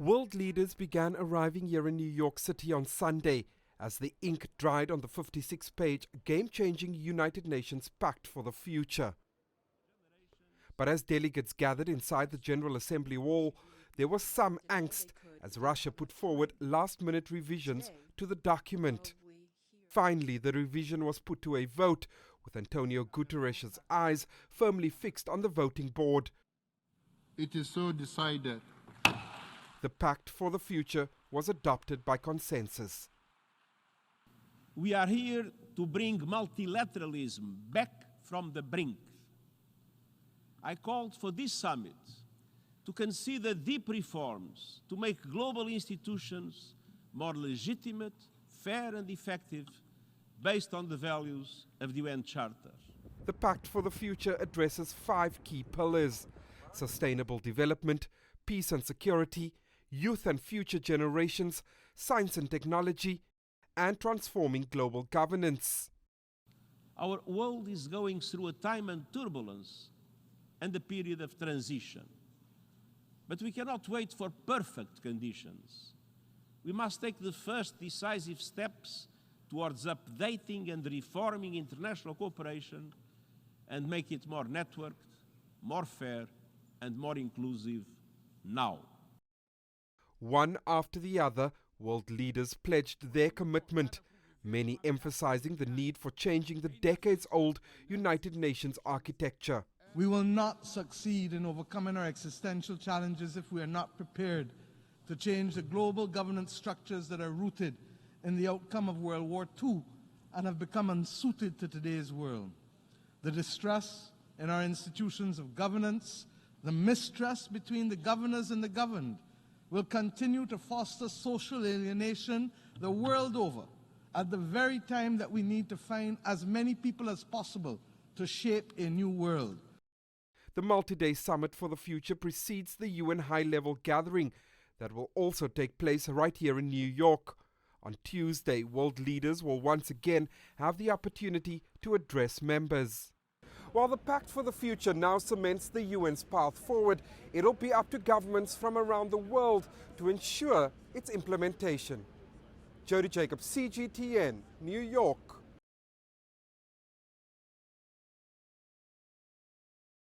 World leaders began arriving here in New York City on Sunday as the ink dried on the 56-page game-changing United Nations Pact for the Future. But as delegates gathered inside the General Assembly wall, there was some angst as Russia put forward last-minute revisions to the document. Finally, the revision was put to a vote, with Antonio Guterres' eyes firmly fixed on the voting board. It is so decided. The Pact for the Future was adopted by consensus. We are here to bring multilateralism back from the brink. I called for this summit to consider deep reforms to make global institutions more legitimate, fair and effective, based on the values of the UN Charter. The Pact for the Future addresses 5 key pillars: sustainable development, peace and security, youth and future generations, science and technology, and transforming global governance. Our world is going through a time of turbulence and a period of transition. But we cannot wait for perfect conditions. We must take the first decisive steps towards updating and reforming international cooperation and make it more networked, more fair, and more inclusive now. One after the other, world leaders pledged their commitment, many emphasizing the need for changing the decades-old United Nations architecture. We will not succeed in overcoming our existential challenges if we are not prepared to change the global governance structures that are rooted in the outcome of World War II and have become unsuited to today's world. The distrust in our institutions of governance, the mistrust between the governors and the governed, will continue to foster social alienation the world over at the very time that we need to find as many people as possible to shape a new world. The multi-day summit for the future precedes the UN high-level gathering that will also take place right here in New York. On Tuesday, world leaders will once again have the opportunity to address members. While the Pact for the Future now cements the UN's path forward, it'll be up to governments from around the world to ensure its implementation. Jody Jacobs, CGTN, New York.